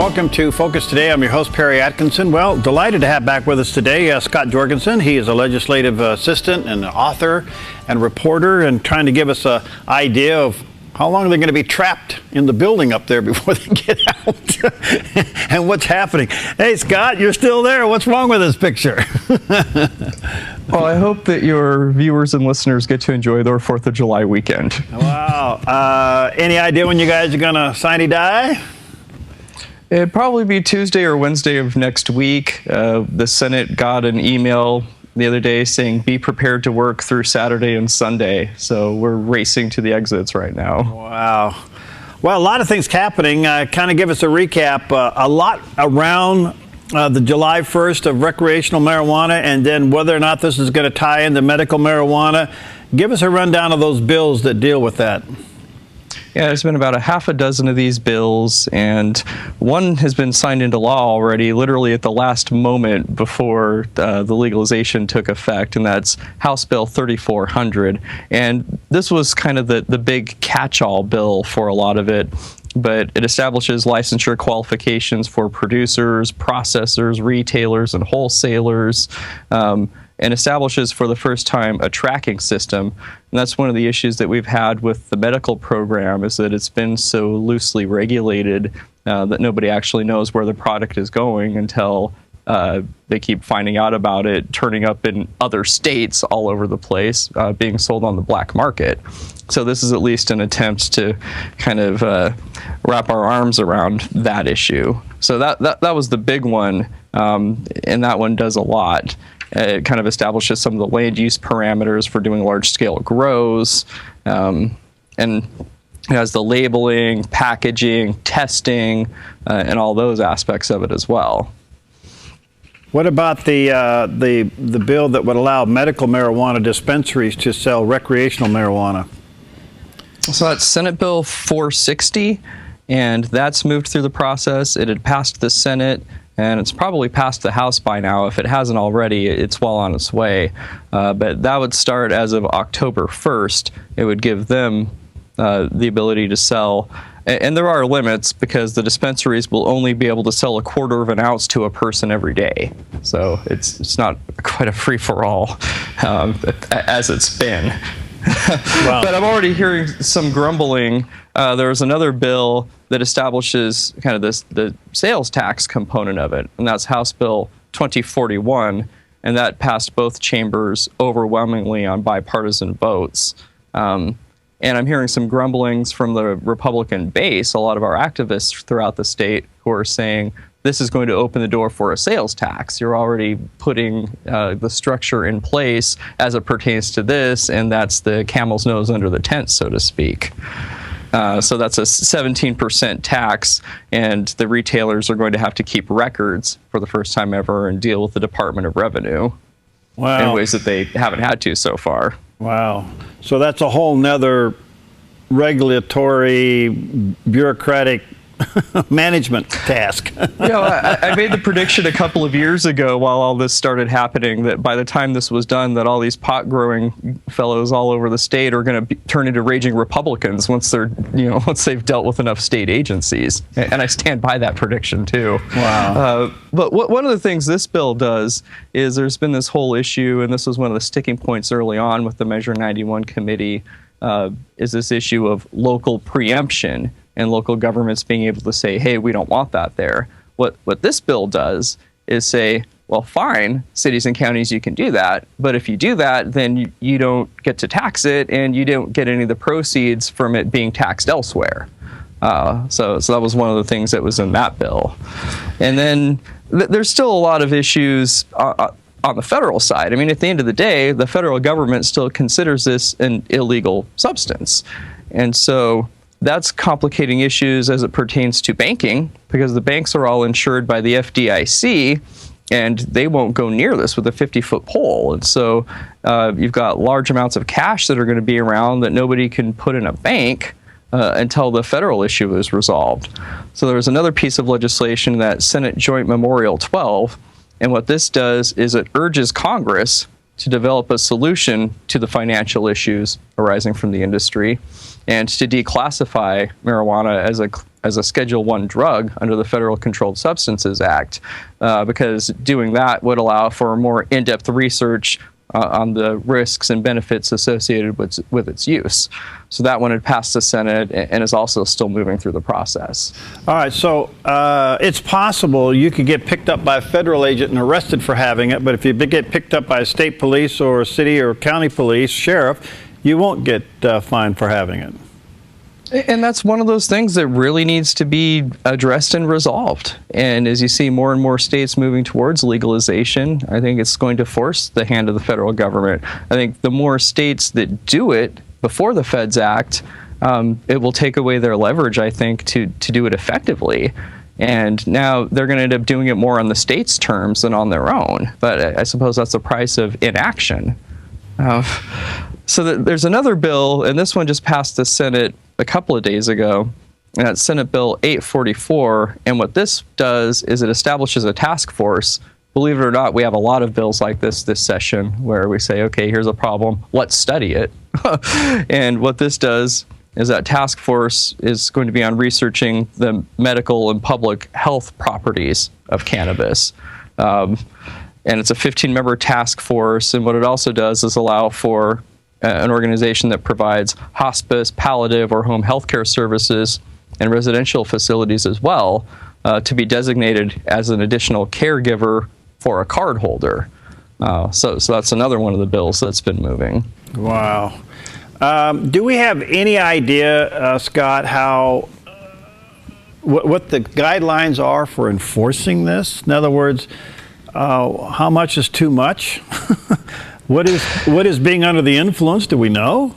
Welcome to Focus Today. I'm your host, Perry Atkinson. Well, delighted to have back with us today Scott Jorgensen. He is a legislative assistant and author and reporter, and trying to give us an idea of how long they're going to be trapped in the building up there before they get out and what's happening. Hey, Scott, you're still there. What's wrong with this picture? Well, I hope that your viewers and listeners get to enjoy their 4th of July weekend. Wow. Any idea when you guys are going to sine die? It'd probably be Tuesday or Wednesday of next week. The Senate got an email the other day saying be prepared to work through Saturday and Sunday. So we're racing to the exits right now. Wow. Well, a lot of things happening. Kind of give us a recap. A lot around the July 1st of recreational marijuana, and then whether or not this is going to tie into medical marijuana. Give us a rundown of those bills that deal with that. Yeah, there's been about a half a dozen of these bills, and one has been signed into law already, literally at the last moment before the legalization took effect, and that's House Bill 3400. And this was kind of the big catch-all bill for a lot of it, but it establishes licensure qualifications for producers, processors, retailers, and wholesalers, and establishes for the first time a tracking system. And that's one of the issues that we've had with the medical program, is that it's been so loosely regulated that nobody actually knows where the product is going until they keep finding out about it, turning up in other states all over the place, being sold on the black market. So this is at least an attempt to kind of wrap our arms around that issue. So that was the big one, and that one does a lot. It kind of establishes some of the land use parameters for doing large-scale grows, and it has the labeling, packaging, testing, and all those aspects of it as well. What about the bill that would allow medical marijuana dispensaries to sell recreational marijuana? So that's Senate Bill 460, and that's moved through the process. It had passed the Senate, and it's probably passed the House by now. If it hasn't already, it's well on its way. But that would start as of October 1st. It would give them the ability to sell. And there are limits, because the dispensaries will only be able to sell a 1/4 of an ounce to a person every day. So it's not quite a free-for-all as it's been. Wow. But I'm already hearing some grumbling. There's another bill that establishes kind of the sales tax component of it, and that's House Bill 2041, and that passed both chambers overwhelmingly on bipartisan votes. And I'm hearing some grumblings from the Republican base, a lot of our activists throughout the state, who are saying this is going to open the door for a sales tax. You're already putting the structure in place as it pertains to this, and that's the camel's nose under the tent, so to speak. So that's a 17% tax, and the retailers are going to have to keep records for the first time ever and deal with the Department of Revenue in ways that they haven't had to so far. Wow. So that's a whole nother regulatory, bureaucratic management task. I made the prediction a couple of years ago while all this started happening that by the time this was done, that all these pot growing fellows all over the state are going to turn into raging Republicans once once they've dealt with enough state agencies. And I stand by that prediction too. Wow. But one of the things this bill does is there's been this whole issue, and this was one of the sticking points early on with the Measure 91 committee, is this issue of local preemption and local governments being able to say, hey, we don't want that there. What this bill does is say, well, fine, cities and counties, you can do that, but if you do that, then you don't get to tax it, and you don't get any of the proceeds from it being taxed elsewhere. So that was one of the things that was in that bill. And then there's still a lot of issues on the federal side. I mean, at the end of the day, the federal government still considers this an illegal substance. And so that's complicating issues as it pertains to banking, because the banks are all insured by the FDIC, and they won't go near this with a 50-foot pole. And so you've got large amounts of cash that are going to be around that nobody can put in a bank until the federal issue is resolved. So there's another piece of legislation, that Senate Joint Memorial 12, and what this does is it urges Congress to develop a solution to the financial issues arising from the industry, and to declassify marijuana as a as a Schedule I drug under the Federal Controlled Substances Act, because doing that would allow for more in-depth research on the risks and benefits associated with its use. So that one had passed the Senate and is also still moving through the process. All right, so it's possible you could get picked up by a federal agent and arrested for having it, but if you get picked up by a state police or a city or county police, sheriff, you won't get fined for having it. And that's one of those things that really needs to be addressed and resolved. And as you see more and more states moving towards legalization, I think it's going to force the hand of the federal government. I think the more states that do it before the Feds act, it will take away their leverage, I think, to do it effectively. And now they're going to end up doing it more on the state's terms than on their own. But I suppose that's the price of inaction. So there's another bill, and this one just passed the Senate a couple of days ago, and that's Senate Bill 844. And what this does is it establishes a task force. Believe it or not, we have a lot of bills like this session where we say, okay, here's a problem, let's study it. And what this does is that task force is going to be on researching the medical and public health properties of cannabis. And it's a 15-member task force, and what it also does is allow for an organization that provides hospice, palliative, or home health care services and residential facilities as well to be designated as an additional caregiver for a card holder. So that's another one of the bills that's been moving. Wow. Do we have any idea, Scott, how what the guidelines are for enforcing this? In other words, how much is too much? What is being under the influence? Do we know?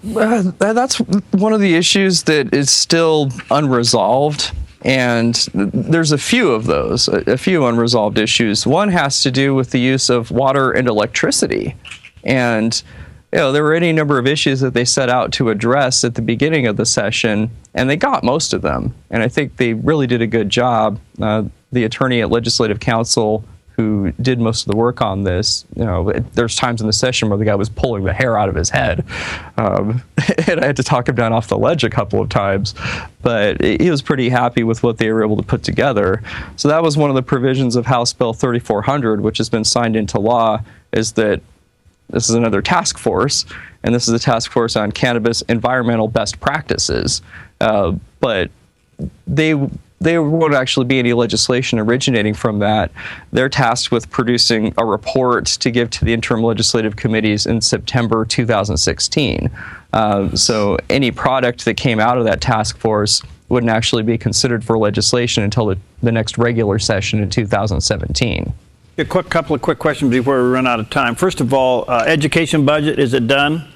That's one of the issues that is still unresolved, and there's a few of those, a few unresolved issues. One has to do with the use of water and electricity, and there were any number of issues that they set out to address at the beginning of the session, and they got most of them, and I think they really did a good job. The attorney at Legislative Council who did most of the work on this, there's times in the session where the guy was pulling the hair out of his head. And I had to talk him down off the ledge a couple of times, but he was pretty happy with what they were able to put together. So that was one of the provisions of House Bill 3400, which has been signed into law, is that this is another task force, and this is a task force on cannabis environmental best practices. But there won't actually be any legislation originating from that. They're tasked with producing a report to give to the interim legislative committees in September 2016. So any product that came out of that task force wouldn't actually be considered for legislation until the next regular session in 2017. A couple of quick questions before we run out of time. First of all, education budget, is it done?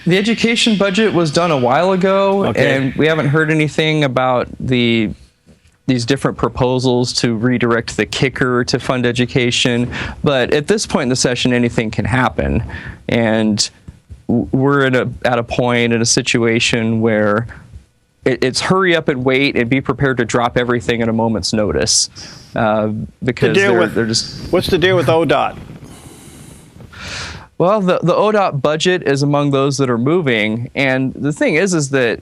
The education budget was done a while ago, okay, and we haven't heard anything about these different proposals to redirect the kicker to fund education. But at this point in the session, anything can happen. And we're at a point in a situation where it's hurry up and wait and be prepared to drop everything at a moment's notice. Because they're just... What's the deal with ODOT? Well, the ODOT budget is among those that are moving, and the thing is that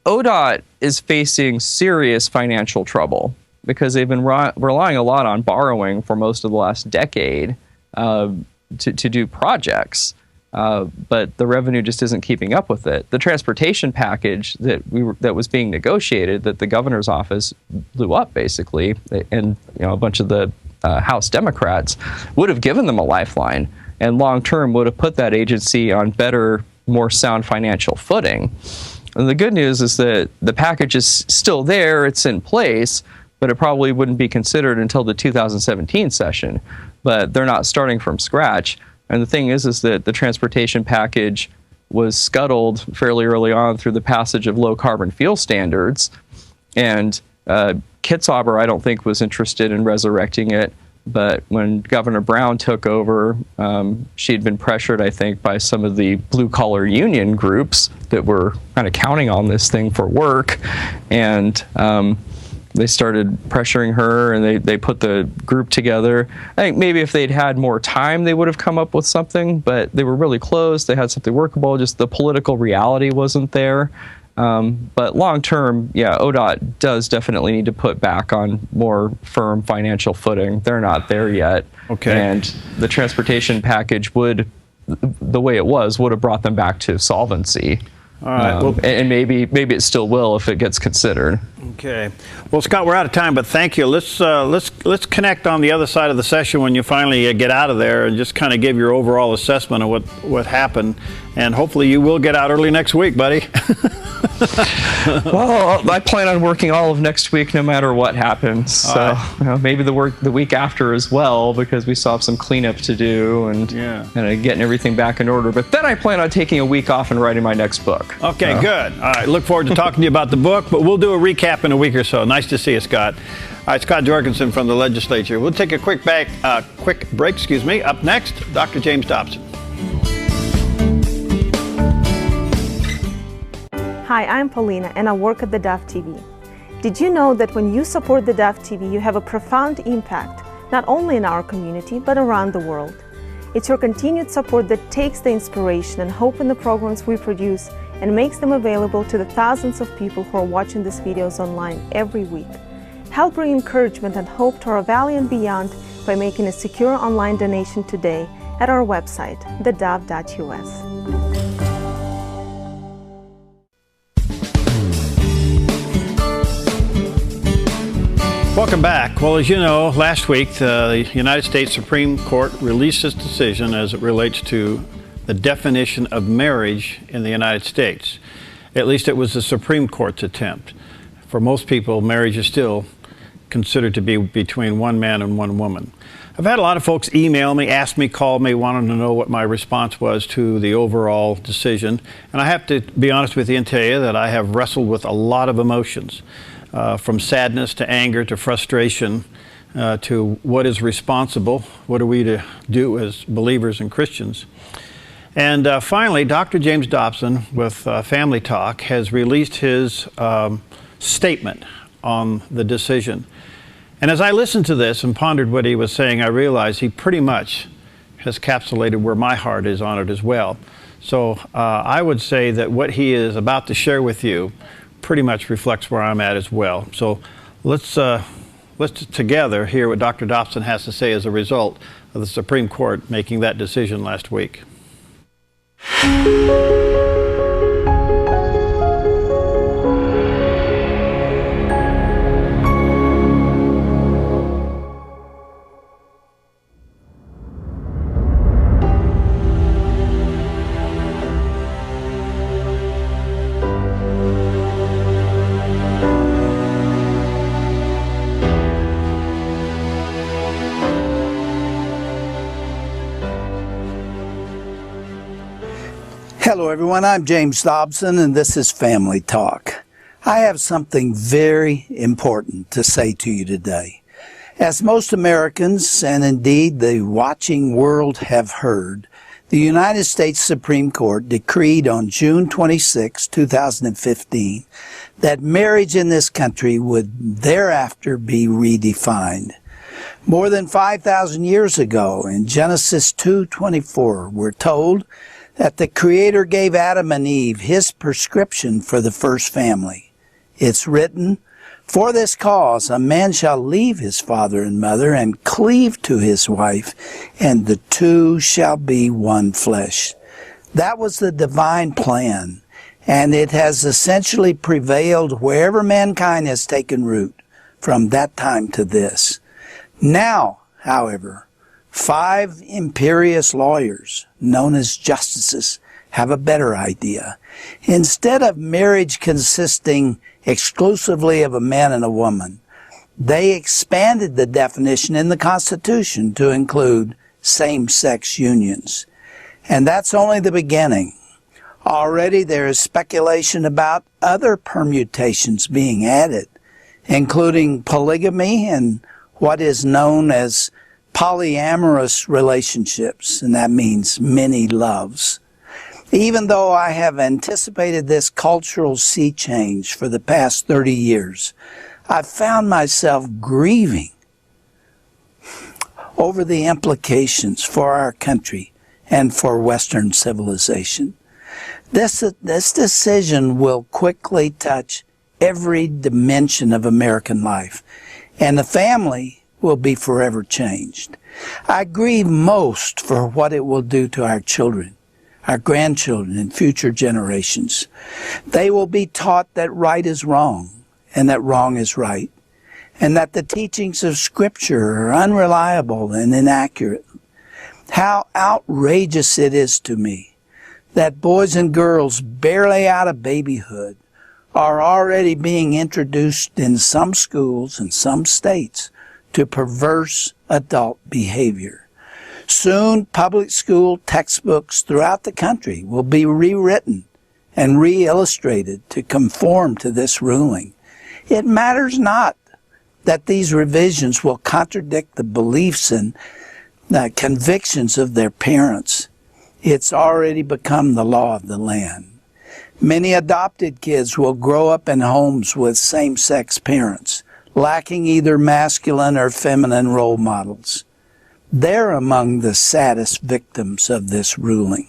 ODOT is facing serious financial trouble because they've been relying a lot on borrowing for most of the last decade to do projects, but the revenue just isn't keeping up with it. The transportation package that was being negotiated, that the governor's office blew up basically, and a bunch of the House Democrats would have given them a lifeline, and long-term would have put that agency on better, more sound financial footing. And the good news is that the package is still there, it's in place, but it probably wouldn't be considered until the 2017 session. But they're not starting from scratch. And the thing is that the transportation package was scuttled fairly early on through the passage of low-carbon fuel standards. And Kitzhaber, I don't think, was interested in resurrecting it. But when Governor Brown took over, she'd been pressured, I think, by some of the blue-collar union groups that were kind of counting on this thing for work. And they started pressuring her, and they put the group together. I think maybe if they'd had more time, they would have come up with something, but they were really close. They had something workable, just the political reality wasn't there. But long term, yeah, ODOT does definitely need to put back on more firm financial footing. They're not there yet. Okay. And the transportation package would, the way it was, would have brought them back to solvency. All right. Well, and maybe it still will if it gets considered. Okay. Well, Scott, we're out of time, but thank you. Let's connect on the other side of the session when you finally get out of there, and just kind of give your overall assessment of what happened. And hopefully you will get out early next week, buddy. Well, I plan on working all of next week no matter what happens. So maybe the week after as well, because we still have some cleanup to do and getting everything back in order. But then I plan on taking a week off and writing my next book. Okay, good. All right, look forward to talking to you about the book, but we'll do a recap in a week or so. Nice to see you, Scott. All right, Scott Jorgensen from the legislature. We'll take a quick break. Up next, Dr. James Dobson. Hi, I'm Paulina, and I work at theDove TV. Did you know that when you support theDove TV, you have a profound impact, not only in our community, but around the world? It's your continued support that takes the inspiration and hope in the programs we produce and makes them available to the thousands of people who are watching these videos online every week. Help bring encouragement and hope to our valley and beyond by making a secure online donation today at our website, thedove.us. Welcome back. Well, as you know, last week the United States Supreme Court released its decision as it relates to the definition of marriage in the United States. At least it was the Supreme Court's attempt. For most people, marriage is still considered to be between one man and one woman. I've had a lot of folks email me, ask me, call me, wanting to know what my response was to the overall decision. And I have to be honest with you and tell you that I have wrestled with a lot of emotions. From sadness to anger to frustration to what is responsible, what are we to do as believers and Christians. And finally, Dr. James Dobson with Family Talk has released his statement on the decision. And as I listened to this and pondered what he was saying, I realized he pretty much has encapsulated where my heart is on it as well. So I would say that what he is about to share with you pretty much reflects where I'm at as well. So let's together hear what Dr. Dobson has to say as a result of the Supreme Court making that decision last week. Hello everyone, I'm James Dobson and this is Family Talk. I have something very important to say to you today. As most Americans, and indeed the watching world have heard, the United States Supreme Court decreed on June 26, 2015, that marriage in this country would thereafter be redefined. More than 5,000 years ago, in Genesis 2:24, we're told that the Creator gave Adam and Eve his prescription for the first family. It's written, "For this cause a man shall leave his father and mother and cleave to his wife, and the two shall be one flesh." That was the divine plan, and it has essentially prevailed wherever mankind has taken root from that time to this. Now, however, 5 imperious lawyers, known as justices, have a better idea. Instead of marriage consisting exclusively of a man and a woman, they expanded the definition in the Constitution to include same-sex unions. And that's only the beginning. Already there is speculation about other permutations being added, including polygamy and what is known as polyamorous relationships, and that means many loves. Even though I have anticipated this cultural sea change for the past 30 years, I've found myself grieving over the implications for our country and for Western civilization. This decision will quickly touch every dimension of American life, and the family will be forever changed. I grieve most for what it will do to our children, our grandchildren, and future generations. They will be taught that right is wrong and that wrong is right, and that the teachings of Scripture are unreliable and inaccurate. How outrageous it is to me that boys and girls barely out of babyhood are already being introduced in some schools and some states to perverse adult behavior. Soon, public school textbooks throughout the country will be rewritten and re-illustrated to conform to this ruling. It matters not that these revisions will contradict the beliefs and convictions of their parents. It's already become the law of the land. Many adopted kids will grow up in homes with same-sex parents, lacking either masculine or feminine role models. They're among the saddest victims of this ruling.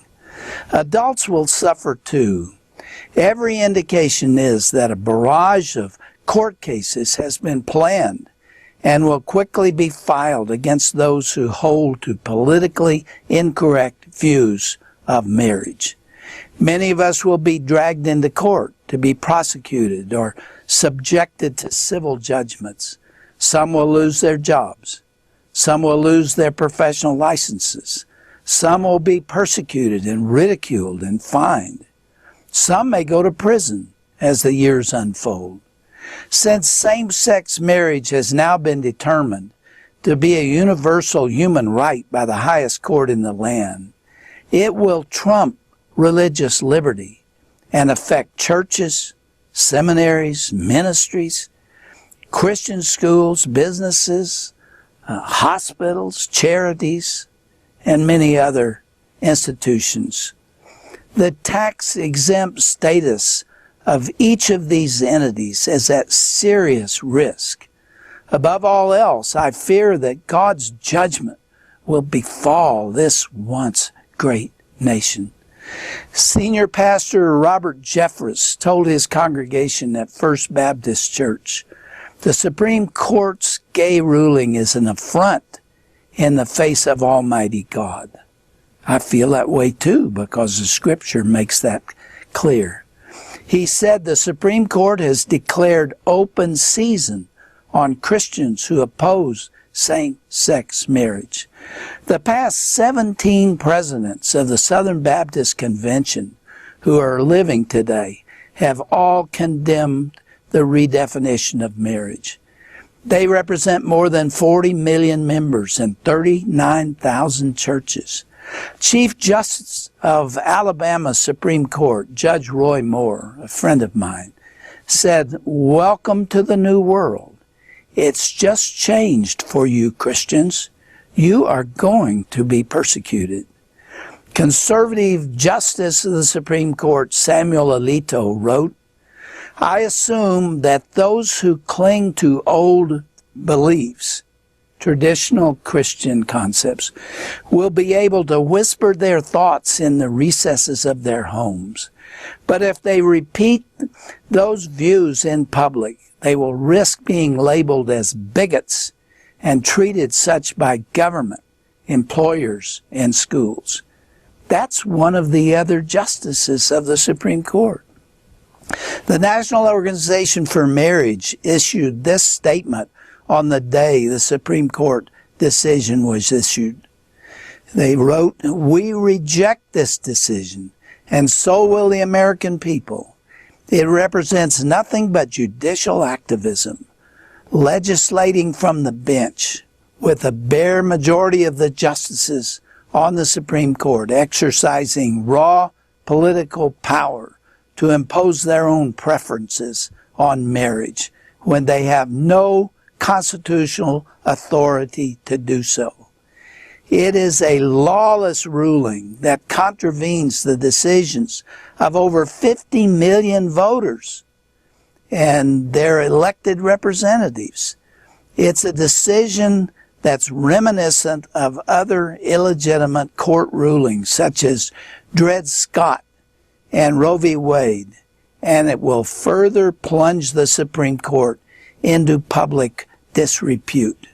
Adults will suffer too. Every indication is that a barrage of court cases has been planned and will quickly be filed against those who hold to politically incorrect views of marriage. Many of us will be dragged into court to be prosecuted or subjected to civil judgments. Some will lose their jobs. Some will lose their professional licenses. Some will be persecuted and ridiculed and fined. Some may go to prison as the years unfold. Since same-sex marriage has now been determined to be a universal human right by the highest court in the land, it will trump religious liberty and affect churches, seminaries, ministries, Christian schools, businesses, hospitals, charities, and many other institutions. The tax-exempt status of each of these entities is at serious risk. Above all else, I fear that God's judgment will befall this once great nation. Senior Pastor Robert Jeffress told his congregation at First Baptist Church, "The Supreme Court's gay ruling is an affront in the face of Almighty God." I feel that way too, because the Scripture makes that clear. He said the Supreme Court has declared open season on Christians who oppose same-sex marriage. The past 17 presidents of the Southern Baptist Convention who are living today have all condemned the redefinition of marriage. They represent more than 40 million members and 39,000 churches. Chief Justice of Alabama Supreme Court, Judge Roy Moore, a friend of mine, said, "Welcome to the new world. It's just changed for you Christians. You are going to be persecuted." Conservative Justice of the Supreme Court Samuel Alito wrote, "I assume that those who cling to old beliefs, traditional Christian concepts, will be able to whisper their thoughts in the recesses of their homes. But if they repeat those views in public, they will risk being labeled as bigots and treated such by government, employers, and schools." That's one of the other justices of the Supreme Court. The National Organization for Marriage issued this statement on the day the Supreme Court decision was issued. They wrote, "We reject this decision, and so will the American people. It represents nothing but judicial activism, legislating from the bench, with a bare majority of the justices on the Supreme Court exercising raw political power to impose their own preferences on marriage when they have no constitutional authority to do so. It is a lawless ruling that contravenes the decisions of over 50 million voters and their elected representatives. It's a decision that's reminiscent of other illegitimate court rulings, such as Dred Scott and Roe v. Wade, and it will further plunge the Supreme Court into public disrepute.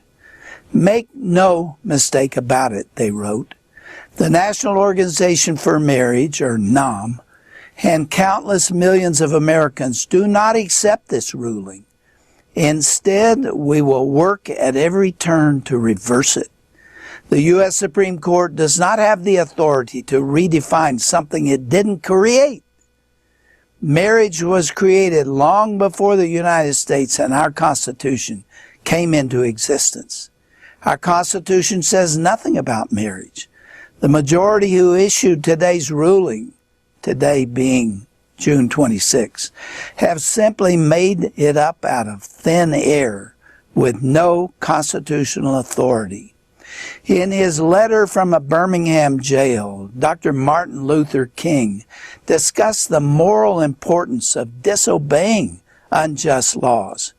Make no mistake about it, they wrote. The National Organization for Marriage, or NOM, and countless millions of Americans do not accept this ruling. Instead, we will work at every turn to reverse it. The U.S. Supreme Court does not have the authority to redefine something it didn't create. Marriage was created long before the United States and our Constitution came into existence. Our Constitution says nothing about marriage. The majority who issued today's ruling, today being June 26, have simply made it up out of thin air with no constitutional authority. In his letter from a Birmingham jail, Dr. Martin Luther King discussed the moral importance of disobeying unjust laws,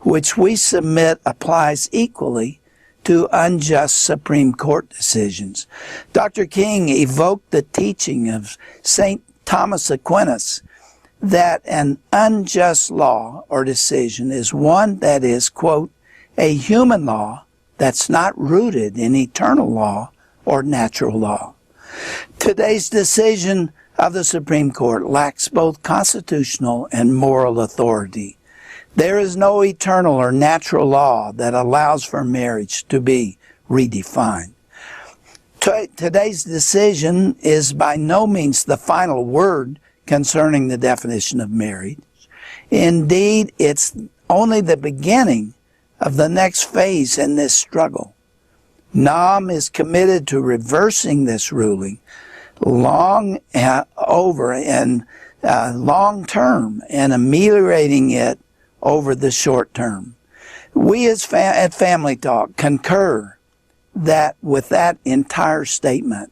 which we submit applies equally to unjust Supreme Court decisions. Dr. King evoked the teaching of St. Thomas Aquinas that an unjust law or decision is one that is, quote, a human law that's not rooted in eternal law or natural law. Today's decision of the Supreme Court lacks both constitutional and moral authority. There is no eternal or natural law that allows for marriage to be redefined. Today's decision is by no means the final word concerning the definition of marriage. Indeed, it's only the beginning of the next phase in this struggle. NOM is committed to reversing this ruling long term and ameliorating it over the short term. We at Family Talk concur with that entire statement.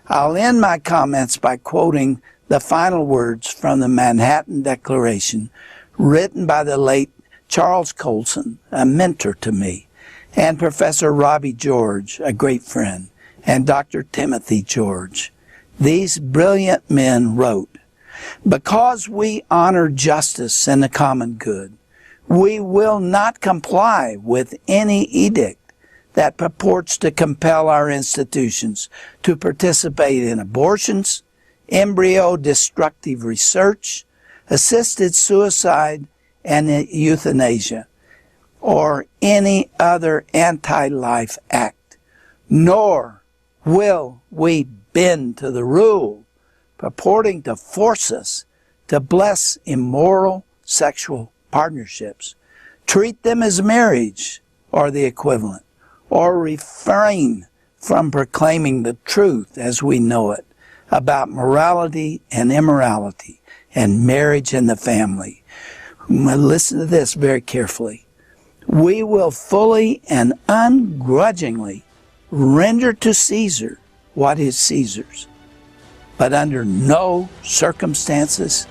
I'll end my comments by quoting the final words from the Manhattan Declaration written by the late Charles Colson, a mentor to me, and Professor Robbie George, a great friend, and Dr. Timothy George. These brilliant men wrote, "Because we honor justice and the common good, we will not comply with any edict that purports to compel our institutions to participate in abortions, embryo-destructive research, assisted suicide, and euthanasia, or any other anti-life act. Nor will we bend to the rule purporting to force us to bless immoral sexual partnerships, treat them as marriage or the equivalent, or refrain from proclaiming the truth as we know it about morality and immorality and marriage and the family." Listen to this very carefully. "We will fully and ungrudgingly render to Caesar what is Caesar's, but under no circumstances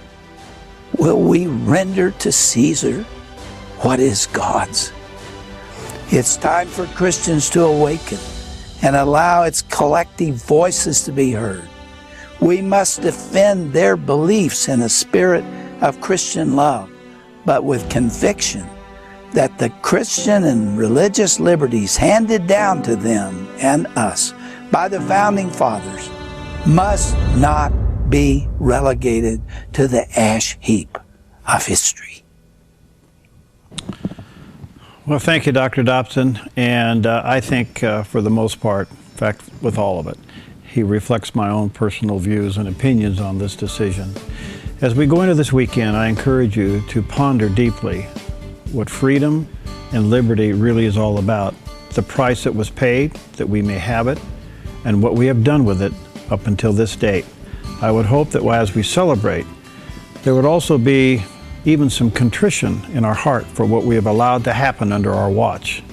will we render to Caesar what is God's." It's time for Christians to awaken and allow its collective voices to be heard. We must defend their beliefs in a spirit of Christian love, but with conviction that the Christian and religious liberties handed down to them and us by the Founding Fathers must not be relegated to the ash heap of history. Well, thank you, Dr. Dobson. And I think for the most part, in fact, with all of it, he reflects my own personal views and opinions on this decision. As we go into this weekend, I encourage you to ponder deeply what freedom and liberty really is all about, the price that was paid that we may have it, and what we have done with it up until this date. I would hope that as we celebrate, there would also be even some contrition in our heart for what we have allowed to happen under our watch.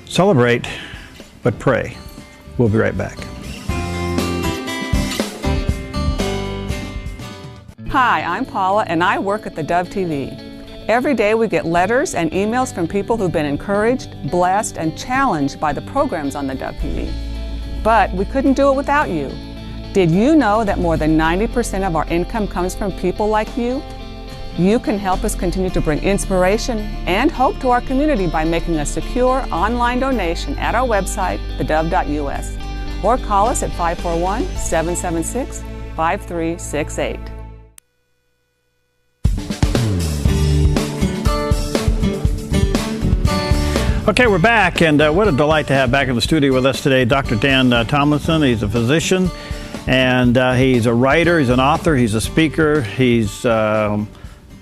Celebrate, but pray. We'll be right back. Hi, I'm Paula, and I work at theDove TV. Every day we get letters and emails from people who've been encouraged, blessed, and challenged by the programs on theDove TV. But we couldn't do it without you. Did you know that more than 90% of our income comes from people like you? You can help us continue to bring inspiration and hope to our community by making a secure online donation at our website, theDove.us, or call us at 541-776-5368. Okay, we're back, and what a delight to have back in the studio with us today Dr. Dan Tomlinson. He's a physician, and he's a writer, he's an author, he's a speaker, he's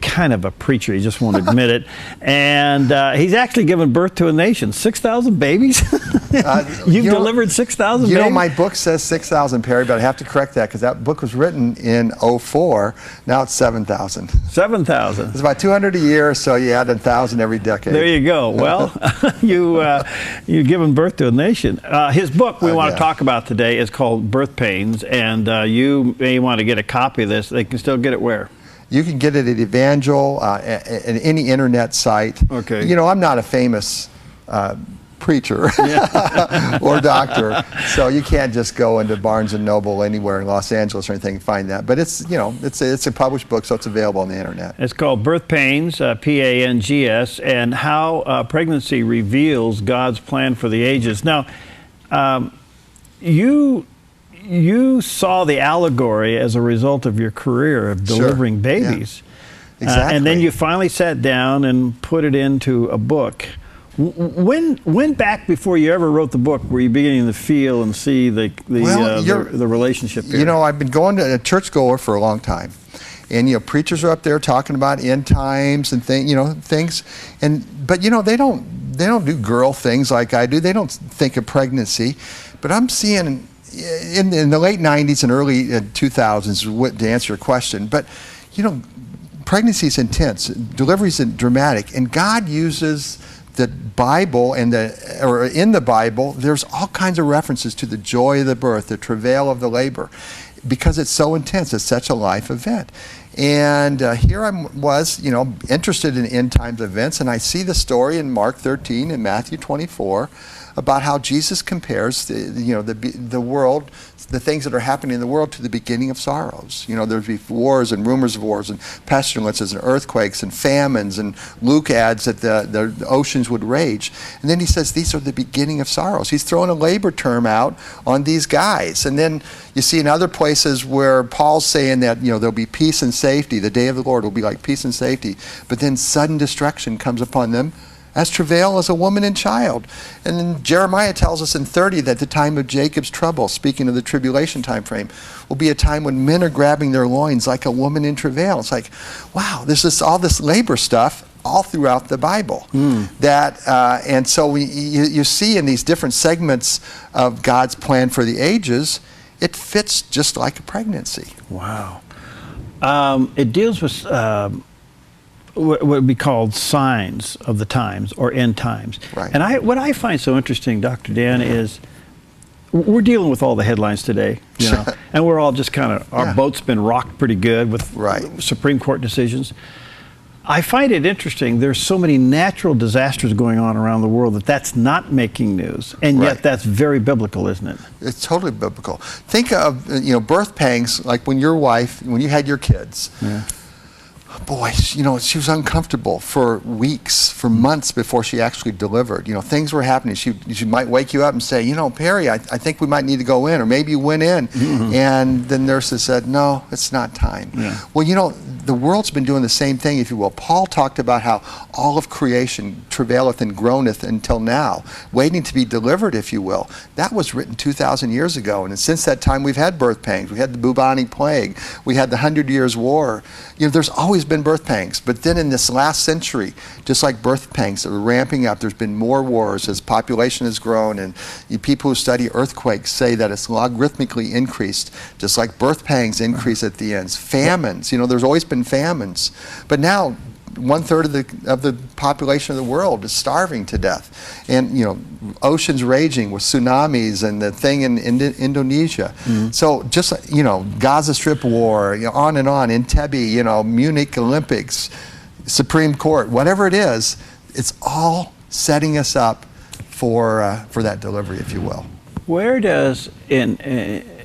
kind of a preacher, he just won't admit it. And he's actually given birth to a nation. 6,000 babies? You've delivered 6,000 babies? You know, my book says 6,000, Perry, but I have to correct that because that book was written in '04. Now it's 7,000. 7,000. It's about 200 a year, so you add 1,000 every decade. There you go. Well, you've given birth to a nation. His book we want to talk about today is called Birth Pains, and you may want to get a copy of this. They can still get it where? You can get it at Evangel, at any internet site. Okay. You know, I'm not a famous preacher or doctor, so you can't just go into Barnes & Noble anywhere in Los Angeles or anything and find that. But it's, you know, it's a published book, so it's available on the internet. It's called Birth Pains, P-A-N-G-S, and How Pregnancy Reveals God's Plan for the Ages. Now, you saw the allegory as a result of your career of delivering babies. Yeah. Exactly. And then you finally sat down and put it into a book. When back before you ever wrote the book were you beginning to feel and see the relationship here? You know, I've been going to a churchgoer for a long time. And, you know, preachers are up there talking about end times and things. But, you know, they don't do girl things like I do. They don't think of pregnancy. But I'm seeing in the late 90s and early 2000s, to answer your question, but, you know, pregnancy is intense, delivery is dramatic, and God uses the Bible, in the Bible, there's all kinds of references to the joy of the birth, the travail of the labor, because it's so intense, it's such a life event. And here I was, you know, interested in end times events, and I see the story in Mark 13 and Matthew 24 about how Jesus compares the world, the things that are happening in the world, to the beginning of sorrows. You know, there'd be wars and rumors of wars and pestilences and earthquakes and famines, and Luke adds that the oceans would rage. And then he says these are the beginning of sorrows. He's throwing a labor term out on these guys. And then you see in other places where Paul's saying that, you know, there'll be peace and safety. The day of the Lord will be like peace and safety. But then sudden destruction comes upon them, as travail as a woman and child. And then Jeremiah tells us in 30 that the time of Jacob's trouble, speaking of the tribulation time frame, will be a time when men are grabbing their loins like a woman in travail. It's like, wow, there's all this labor stuff all throughout the Bible. And so you see in these different segments of God's plan for the ages, it fits just like a pregnancy. Wow. It deals with what would be called signs of the times or end times. Right. And what I find so interesting, Dr. Dan, is we're dealing with all the headlines today, you know, and we're all just kind of, our boat's been rocked pretty good with Supreme Court decisions. I find it interesting, there's so many natural disasters going on around the world that's not making news, and yet that's very biblical, isn't it? It's totally biblical. Think of, you know, birth pangs, like when you had your kids. Boy, you know, she was uncomfortable for weeks, for months before she actually delivered. You know, things were happening. She might wake you up and say, you know, Perry, I think we might need to go in, or maybe you went in. And the nurses said, no, it's not time. Well, you know, the world's been doing the same thing, if you will. Paul talked about how all of creation travaileth and groaneth until now, waiting to be delivered, if you will. That was written 2,000 years ago, and since that time we've had birth pangs. We had the bubonic plague. We had the 100 Years' War. You know, there's always been birth pangs, but then in this last century, just like birth pangs that were ramping up, there's been more wars as population has grown, and people who study earthquakes say that it's logarithmically increased, just like birth pangs increase at the ends. Famines, you know, there's always been famines, but now 1/3 of the population of the world is starving to death, and you know, oceans raging with tsunamis and the thing in Indonesia. So just, you know, Gaza Strip war, you know, on and on, Entebbe, you know, Munich Olympics, Supreme Court, whatever it is, it's all setting us up for that delivery, if you will. Where does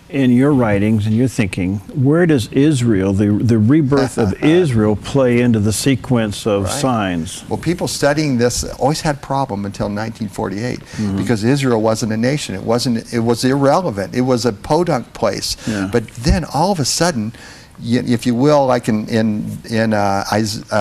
in your writings and your thinking, where does Israel, the rebirth of Israel, play into the sequence of signs? Well, people studying this always had a problem until 1948 because Israel wasn't a nation. It was irrelevant. It was a podunk place. Yeah. But then all of a sudden, if you will, like in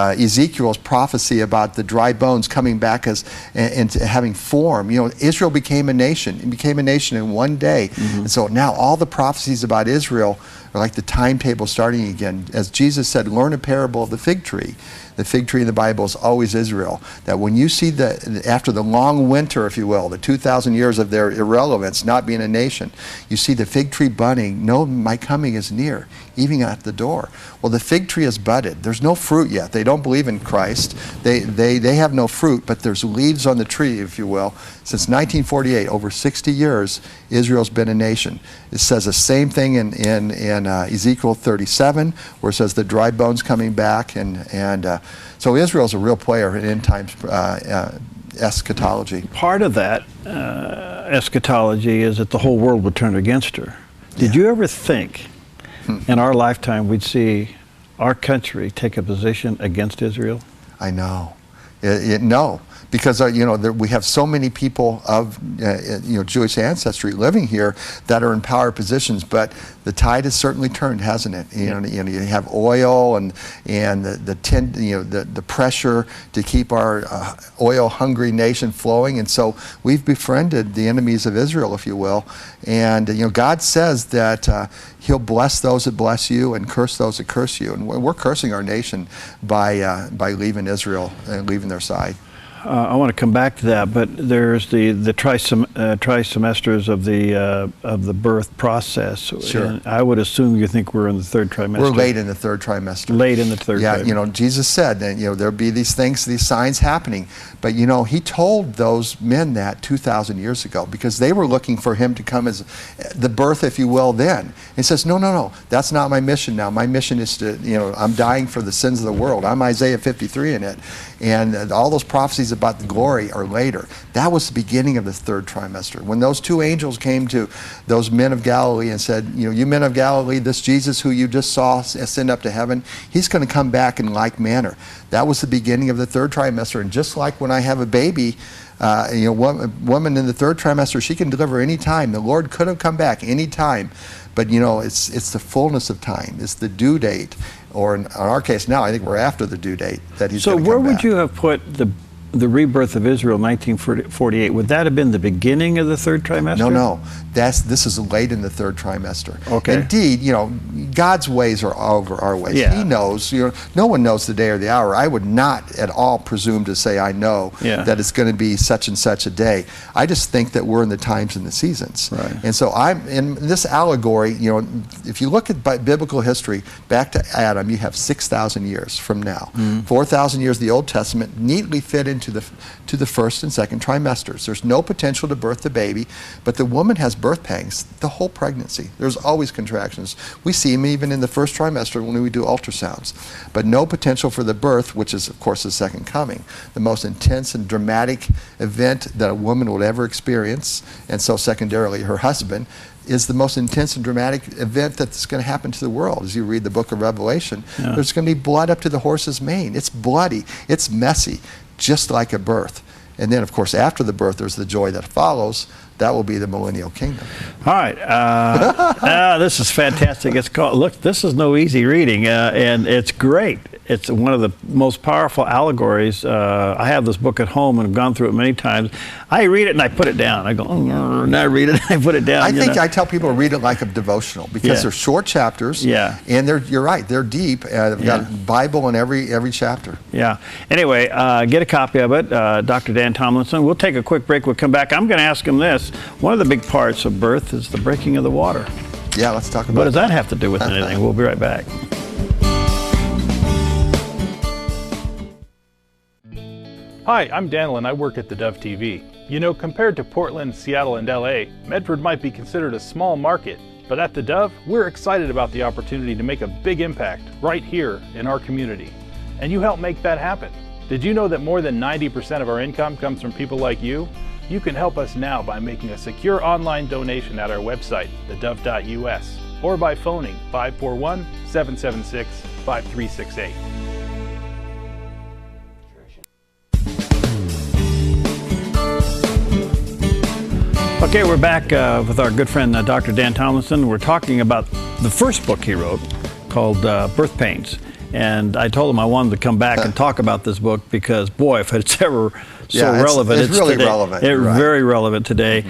Ezekiel's prophecy about the dry bones coming back and having form, Israel became a nation. It became a nation in one day. And so now all the prophecies about Israel are like the timetable starting again. As Jesus said, learn a parable of the fig tree. The fig tree in the Bible is always Israel. That when you see after the long winter, if you will, the 2,000 years of their irrelevance, not being a nation, you see the fig tree budding, know my coming is near, even at the door. Well, the fig tree is budded. There's no fruit yet. They don't believe in Christ. They have no fruit, but there's leaves on the tree, if you will. Since 1948, over 60 years, Israel's been a nation. It says the same thing in Ezekiel 37, where it says the dry bones coming back, so Israel's a real player in end times eschatology. Part of that eschatology is that the whole world would turn against her. Did you ever think in our lifetime we'd see our country take a position against Israel? I know. No. Because we have so many people of Jewish ancestry living here that are in power positions, but the tide has certainly turned, hasn't it? You have oil and the pressure to keep our oil-hungry nation flowing, and so we've befriended the enemies of Israel, if you will. And God says that He'll bless those that bless you and curse those that curse you, and we're cursing our nation by leaving Israel and leaving their side. I want to come back to that, but there's the trimesters of the birth process. Sure. And I would assume you think we're in the third trimester. We're late in the third trimester. Late in the third trimester. Yeah, Jesus said that there'll be these things, these signs happening. But He told those men that 2,000 years ago because they were looking for Him to come as the birth, if you will, then. He says, no, that's not my mission now. My mission is to, I'm dying for the sins of the world. I'm Isaiah 53 in it. And all those prophecies about the glory are later. That was the beginning of the third trimester. When those two angels came to those men of Galilee and said, you men of Galilee, this Jesus who you just saw ascend up to heaven, He's going to come back in like manner. That was the beginning of the third trimester. And just like when I have a baby, woman in the third trimester, she can deliver any time. The Lord could have come back any time. But it's the fullness of time. It's the due date. Or in our case now, I think we're after the due date that He's going to come back. So where would you have put the rebirth of Israel, 1948? Would that have been the beginning of the third trimester? No. This is late in the third trimester. Okay. Indeed, God's ways are over our ways. Yeah. He knows. No one knows the day or the hour. I would not at all presume to say I know that it's going to be such and such a day. I just think that we're in the times and the seasons. Right. And so I'm in this allegory. If you look at biblical history, back to Adam, you have 6,000 years from now. 4,000 years of the Old Testament neatly fit into the first and second trimesters. There's no potential to birth the baby, but the woman has birth pangs the whole pregnancy. There's always contractions. We see them even in the first trimester when we do ultrasounds, but no potential for the birth, which is of course the second coming, the most intense and dramatic event that a woman would ever experience, and so secondarily her husband, is the most intense and dramatic event that's going to happen to the world. As you read the book of Revelation, there's going to be blood up to the horse's mane. It's bloody, it's messy, just like a birth. And then, of course, after the birth, there's the joy that follows. That will be the millennial kingdom. All right. This is fantastic. Look, this is no easy reading, and it's great. It's one of the most powerful allegories. I have this book at home and have gone through it many times. I read it and I put it down. I go, and I read it and I put it down. I tell people to read it like a devotional because they're short chapters. Yeah. And you're right, they're deep. They've got Bible in every chapter. Yeah. Anyway, get a copy of it. Dr. Dan Tomlinson. We'll take a quick break. We'll come back. I'm going to ask him this. One of the big parts of birth is the breaking of the water. Yeah, let's talk about What does that have to do with anything? We'll be right back. Hi, I'm Daniel and I work at theDove TV. Compared to Portland, Seattle, and LA, Medford might be considered a small market, but at theDove, we're excited about the opportunity to make a big impact right here in our community. And you help make that happen. Did you know that more than 90% of our income comes from people like you? You can help us now by making a secure online donation at our website, theDove.us, or by phoning 541-776-5368. Okay, we're back with our good friend Dr. Dan Tomlinson. We're talking about the first book he wrote called Birth Pains. And I told him I wanted to come back and talk about this book because, boy, if it's ever relevant, it's really today. relevant. It's very relevant today.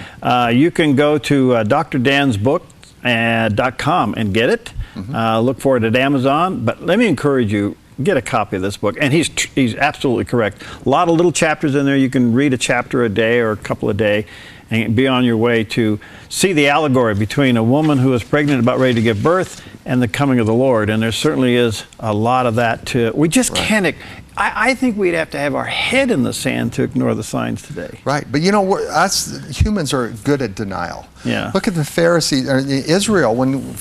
You can go to drdansbook.com and get it. Look for it at Amazon. But let me encourage you, get a copy of this book. And he's absolutely correct. A lot of little chapters in there. You can read a chapter a day or a couple a day and be on your way to see the allegory between a woman who is pregnant, about ready to give birth, and the coming of the Lord. And there certainly is a lot of that too. We just can't. I think we'd have to have our head in the sand to ignore the signs today. Right, but you know, us humans are good at denial. Yeah. Look at the Pharisees, or Israel, when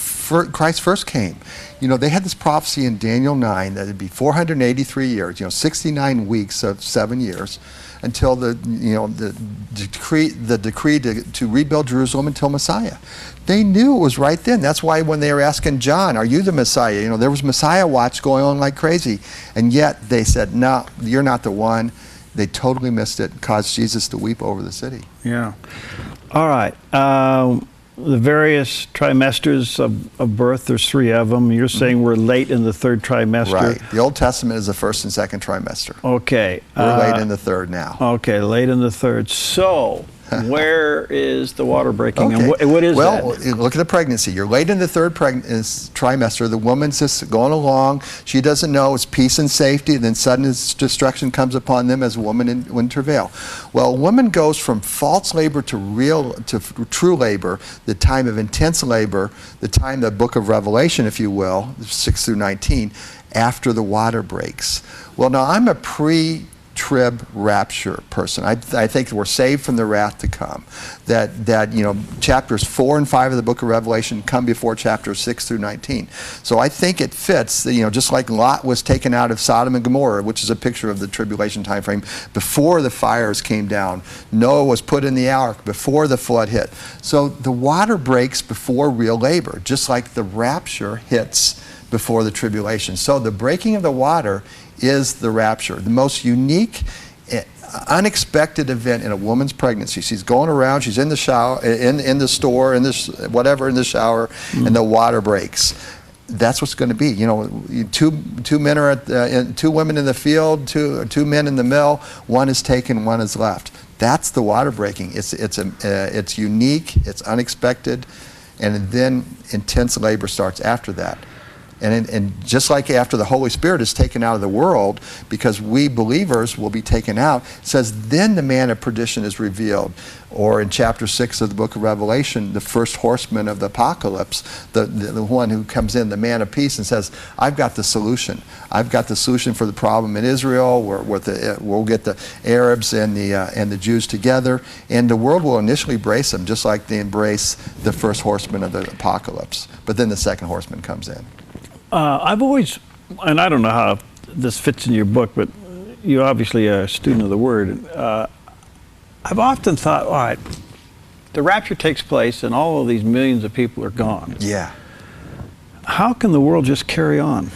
Christ first came. You know, they had this prophecy in Daniel 9 that it'd be 483 years, 69 weeks of 7 years, until the decree to rebuild Jerusalem until Messiah. They knew it was right then. That's why when they were asking John, "Are you the Messiah?" There was Messiah watch going on like crazy, and yet they said, "No, you're not the one." They totally missed it. Caused Jesus to weep over the city. Yeah. All right. The various trimesters of birth, there's 3 of them. You're saying we're late in the 3rd trimester. Right. The Old Testament is the 1st and 2nd trimester. Okay. We're late in the 3rd now. Okay, late in the 3rd. So, where is the water breaking, and what is that? Well, look at the pregnancy. You're late in the 3rd trimester. The woman's just going along. She doesn't know it's peace and safety, and then sudden destruction comes upon them as a woman in travail. Well, a woman goes from false labor to true labor, the time of intense labor, the time, the book of Revelation, if you will, 6 through 19, after the water breaks. Well, now I'm a pre-trib rapture person. I think we're saved from the wrath to come. That chapters 4 and 5 of the book of Revelation come before chapters 6 through 19. So I think it fits. Just like Lot was taken out of Sodom and Gomorrah, which is a picture of the tribulation time frame before the fires came down. Noah was put in the ark before the flood hit. So the water breaks before real labor, just like the rapture hits before the tribulation. So the breaking of the water is the rapture, the most unique, unexpected event in a woman's pregnancy. She's going around, she's in the shower, in the store, in the shower, and the water breaks. That's what's going to be. Two men are two women in the field, two men in the mill. One is taken, one is left. That's the water breaking. It's unique, it's unexpected, and then intense labor starts after that. And just like after the Holy Spirit is taken out of the world, because we believers will be taken out, it says then the man of perdition is revealed. Or in chapter 6 of the book of Revelation, the first horseman of the apocalypse, the one who comes in, the man of peace, and says, I've got the solution. I've got the solution for the problem in Israel. We'll get the Arabs and the Jews together, and the world will initially embrace them, just like they embrace the first horseman of the apocalypse. But then the second horseman comes in. I've always, and I don't know how this fits in your book, but you're obviously a student of the Word. I've often thought, all right, the rapture takes place and all of these millions of people are gone. Yeah. How can the world just carry on?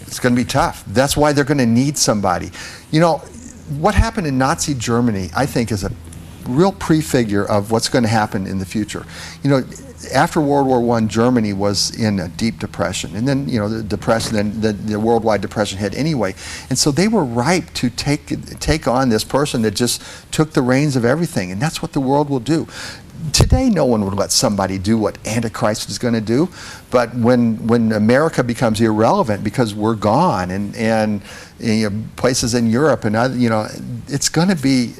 It's going to be tough. That's why they're going to need somebody. What happened in Nazi Germany, I think, is a real prefigure of what's going to happen in the future. After World War I, Germany was in a deep depression, and then the depression, then the worldwide depression hit anyway, and so they were ripe to take on this person that just took the reins of everything, and that's what the world will do. Today, no one would let somebody do what Antichrist is going to do, but when America becomes irrelevant because we're gone, and places in Europe and other, it's going to be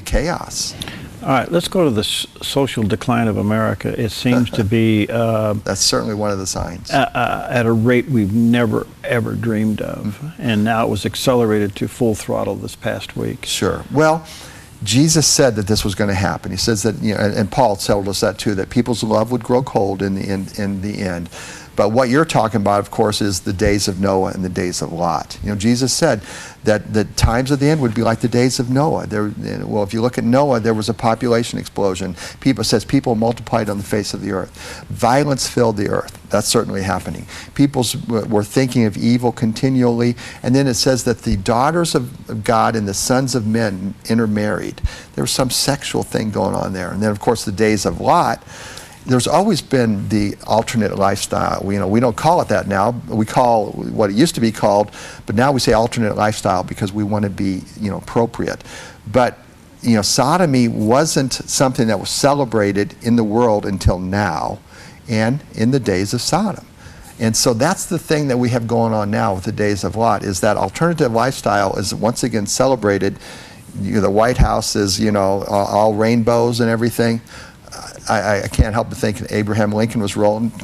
chaos. All right, let's go to the social decline of America. It seems to be... that's certainly one of the signs. At a rate we've never, ever dreamed of. And now it was accelerated to full throttle this past week. Sure. Well, Jesus said that this was going to happen. He says that, and Paul told us that too, that people's love would grow cold in the end. But what you're talking about, of course, is the days of Noah and the days of Lot. You know, Jesus said that the times of the end would be like the days of Noah. Well, if you look at Noah, there was a population explosion. People multiplied on the face of the earth. Violence filled the earth. That's certainly happening. People were thinking of evil continually. And then it says that the daughters of God and the sons of men intermarried. There was some sexual thing going on there. And then, of course, the days of Lot. There's always been the alternate lifestyle. We don't call it that now. We call what it used to be called, but now we say alternate lifestyle because we want to be, appropriate. But, sodomy wasn't something that was celebrated in the world until now and in the days of Sodom. And so that's the thing that we have going on now with the days of Lot, is that alternative lifestyle is once again celebrated. The White House is, all rainbows and everything. I can't help but think Abraham Lincoln was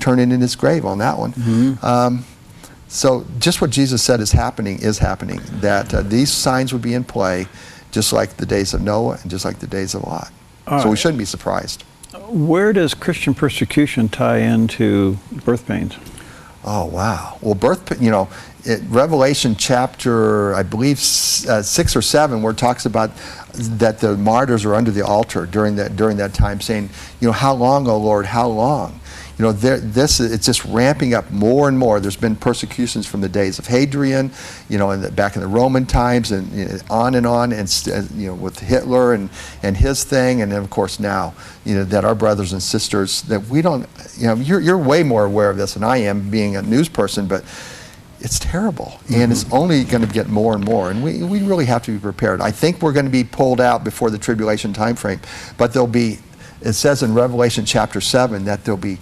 turning in his grave on that one. Mm-hmm. So just what Jesus said is happening, that these signs would be in play just like the days of Noah and just like the days of Lot. So we shouldn't be surprised. Where does Christian persecution tie into birth pains? Oh, wow. Well, Revelation chapter, I believe, 6 or 7, where it talks about that the martyrs are under the altar during that time, saying, how long, O Lord, how long? It's just ramping up more and more. There's been persecutions from the days of Hadrian, back in the Roman times, and on, and with Hitler and his thing, and then of course now, that our brothers and sisters, that we don't, you're way more aware of this than I am, being a news person, but it's terrible, and it's only going to get more and more, and we really have to be prepared. I think we're going to be pulled out before the tribulation time frame, but it says in Revelation chapter 7 that there'll be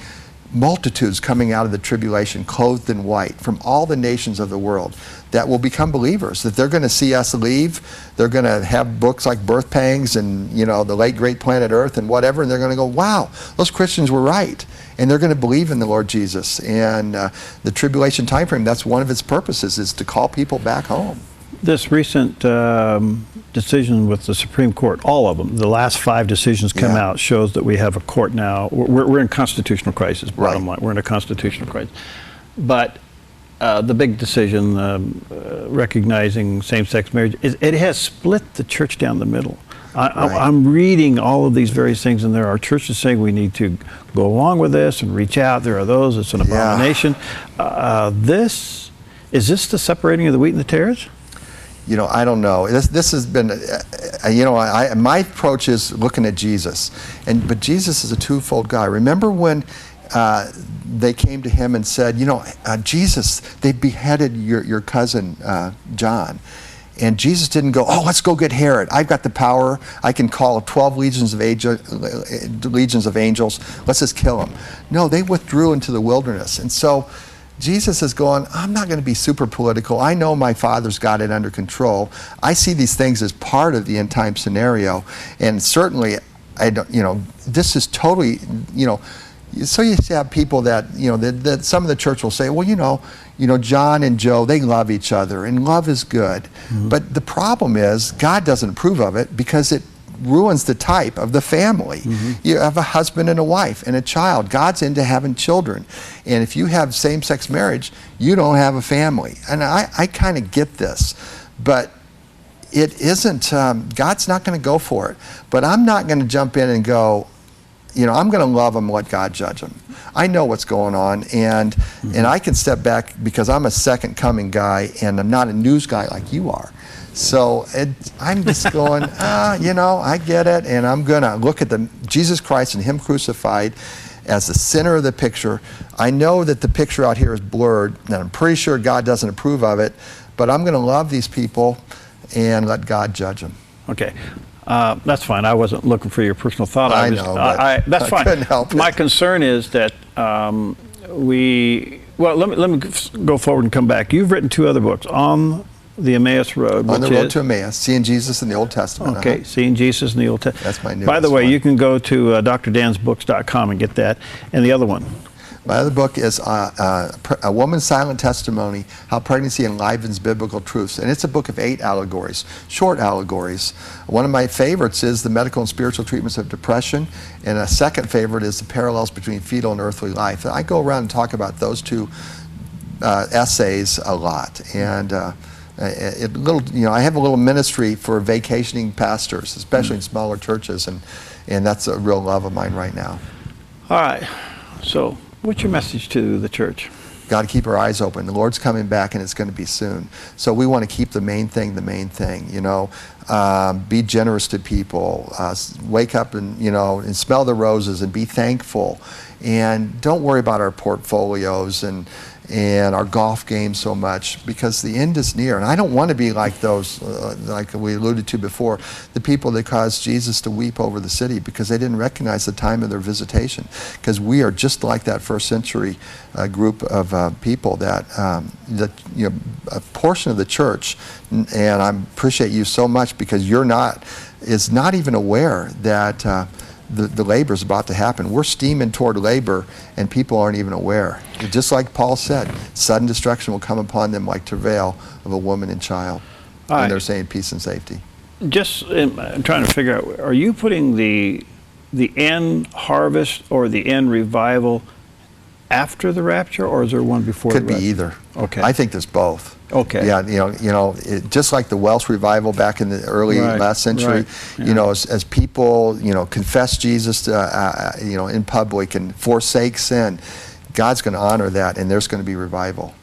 multitudes coming out of the tribulation clothed in white from all the nations of the world that will become believers, that they're going to see us leave. They're going to have books like Birth Pangs and The Late Great Planet Earth and whatever, and they're going to go, wow, those Christians were right, and they're going to believe in the Lord Jesus. And the tribulation time frame, that's one of its purposes, is to call people back home. This recent decision with the Supreme Court, all of them, the last 5 decisions come out, shows that we have a court now. We're in constitutional crisis, bottom line. We're in a constitutional crisis. But the big decision, recognizing same-sex marriage, it has split the church down the middle. I'm reading all of these various things, and there are churches saying we need to go along with this and reach out. There are those, it's an abomination. Is this the separating of the wheat and the tares? I don't know. This has been, my approach is looking at Jesus, but Jesus is a twofold guy. Remember when they came to him and said, Jesus, they beheaded your cousin John. And Jesus didn't go, let's go get Herod. I've got the power. I can call 12 legions of angels. Let's just kill him. No, they withdrew into the wilderness. And so Jesus is going, I'm not going to be super political. I know my Father's got it under control. I see these things as part of the end time scenario. And certainly, this is totally, so you have people that, that some of the church will say, well, John and Joe, they love each other, and love is good. Mm-hmm. But the problem is, God doesn't approve of it because it ruins the type of the family. Mm-hmm. You have a husband and a wife and a child. God's into having children. And if you have same-sex marriage, you don't have a family. And I kind of get this. But it isn't, God's not going to go for it. But I'm not going to jump in and go, I'm going to love them and let God judge them. I know what's going on, and I can step back because I'm a second coming guy, and I'm not a news guy like you are. So I'm just going, I get it, and I'm going to look at Jesus Christ and Him crucified as the center of the picture. I know that the picture out here is blurred, and I'm pretty sure God doesn't approve of it, but I'm going to love these people and let God judge them. Okay. That's fine. I wasn't looking for your personal thought. I know, but that's fine. Couldn't help it. My concern is that let me go forward and come back. You've written 2 other books on the Emmaus Road. On the Road to Emmaus, Seeing Jesus in the Old Testament. Okay, Seeing Jesus in the Old Testament. That's my newest By the way, one. you can go to drdansbooks.com and get that. And the other one? My other book is A Woman's Silent Testimony, How Pregnancy Enlivens Biblical Truths. And it's a book of 8 allegories, short allegories. One of my favorites is The Medical and Spiritual Treatments of Depression. And a second favorite is The Parallels Between Fetal and Earthly Life. And I go around and talk about those 2 essays a lot. And I have a little ministry for vacationing pastors, especially in smaller churches. And that's a real love of mine right now. All right. So what's your message to the church? Got to keep our eyes open. The Lord's coming back, and it's going to be soon. So we want to keep the main thing. Be generous to people. Wake up and smell the roses and be thankful. And don't worry about our portfolios and our golf game so much, because the end is near. And I don't want to be like those, like we alluded to before, the people that caused Jesus to weep over the city because they didn't recognize the time of their visitation. Because we are just like that first century group of people that a portion of the church, and I appreciate you so much, because is not even aware that the labor is about to happen. We're steaming toward labor, and people aren't even aware. Just like Paul said, sudden destruction will come upon them like travail of a woman and child. And they're saying peace and safety. I'm trying to figure out, are you putting the end harvest or the end revival after the rapture, or is there one before? Could be either. Okay. I think there's both. Okay. Yeah, just like the Welsh revival back in the early last century, as people, confess Jesus, in public and forsake sin, God's going to honor that, and there's going to be revival.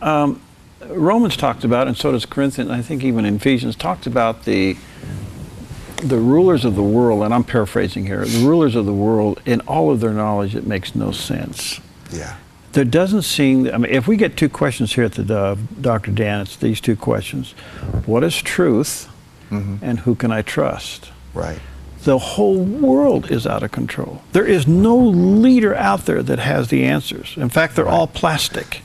Romans talked about, and so does Corinthians, I think even Ephesians, talked about the rulers of the world, and I'm paraphrasing here, the rulers of the world, in all of their knowledge, it makes no sense. Yeah. There doesn't seem, if we get 2 questions here at the Dove, Dr. Dan, it's these 2 questions. What is truth, and who can I trust? Right. The whole world is out of control. There is no leader out there that has the answers. In fact, they're all plastic.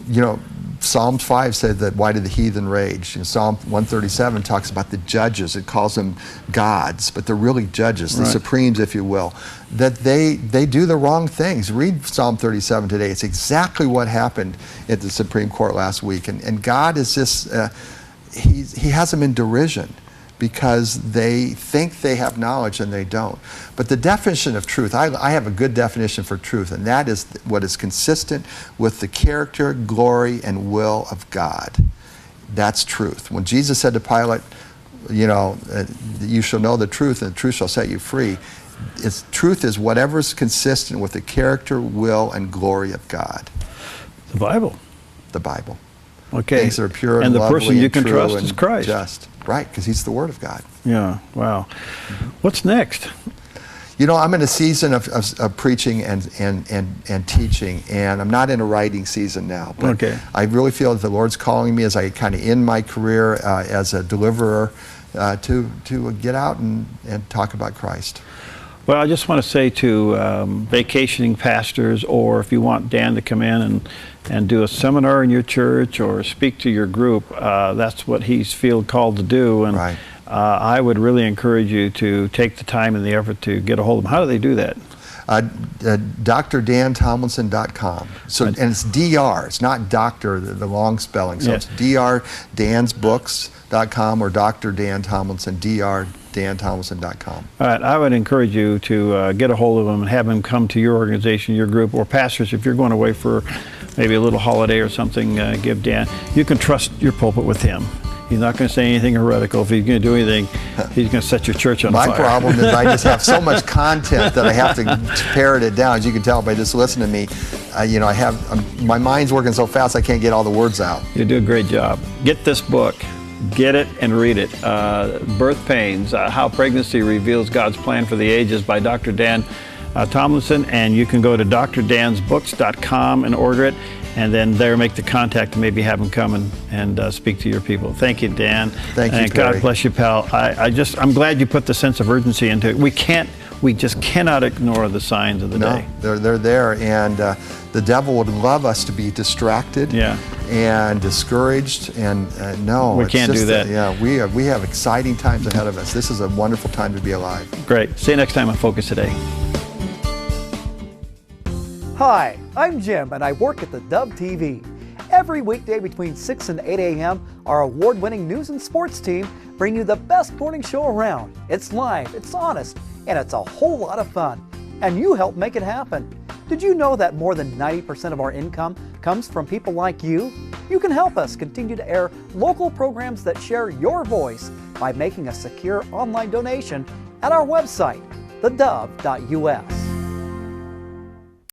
Psalm 5 said that, why did the heathen rage? Psalm 137 talks about the judges. It calls them gods, but they're really judges, the supremes, if you will, that they do the wrong things. Read Psalm 37 today. It's exactly what happened at the Supreme Court last week. And God is just, he has them in derision, because they think they have knowledge and they don't. But the definition of truth, I have a good definition for truth, and that is what is consistent with the character, glory, and will of God. That's truth. When Jesus said to Pilate, you shall know the truth, and the truth shall set you free, truth is whatever is consistent with the character, will, and glory of God. The Bible. The Bible. Okay. Things that are pure and the lovely person you and can true trust and is Christ. Just. Right, because he's the Word of God. Yeah, wow. What's next? I'm in a season of preaching and teaching, and I'm not in a writing season now. But I really feel that the Lord's calling me, as I kind of end my career as a deliverer, to get out and talk about Christ. Well, I just want to say to vacationing pastors, or if you want Dan to come in and do a seminar in your church or speak to your group, that's what he's feel called to do. And I would really encourage you to take the time and the effort to get a hold of him. How do they do that? drdantomlinson.com. So, and it's DR. It's not doctor, the long spelling. So it's drdansbooks.com or Dr. Dan Tomlinson, drdantomlinson.com. All right. I would encourage you to get a hold of him and have him come to your organization, your group, or pastors, if you're going away for maybe a little holiday or something, give Dan. You can trust your pulpit with him. He's not going to say anything heretical. If he's going to do anything, he's going to set your church on fire. My problem is I just have so much content that I have to parrot it down. As you can tell by just listening to me, my mind's working so fast I can't get all the words out. You do a great job. Get this book. Get it and read it. Birth Pains, How Pregnancy Reveals God's Plan for the Ages by Dr. Dan Tomlinson. And you can go to drdansbooks.com and order it. And then there make the contact and maybe have him come and speak to your people. Thank you, Dan. Thank you, and Perry. God bless you, pal. I'm glad you put the sense of urgency into it. We just cannot ignore the signs of the day. They're there, and the devil would love us to be distracted and discouraged, and we can't do that. We have exciting times ahead of us. This is a wonderful time to be alive. Great. See you next time on Focus Today. Hi, I'm Jim and I work at theDove TV. Every weekday between 6 and 8 a.m., our award-winning news and sports team bring you the best morning show around. It's live, it's honest, and it's a whole lot of fun. And you help make it happen. Did you know that more than 90% of our income comes from people like you? You can help us continue to air local programs that share your voice by making a secure online donation at our website, thedove.us.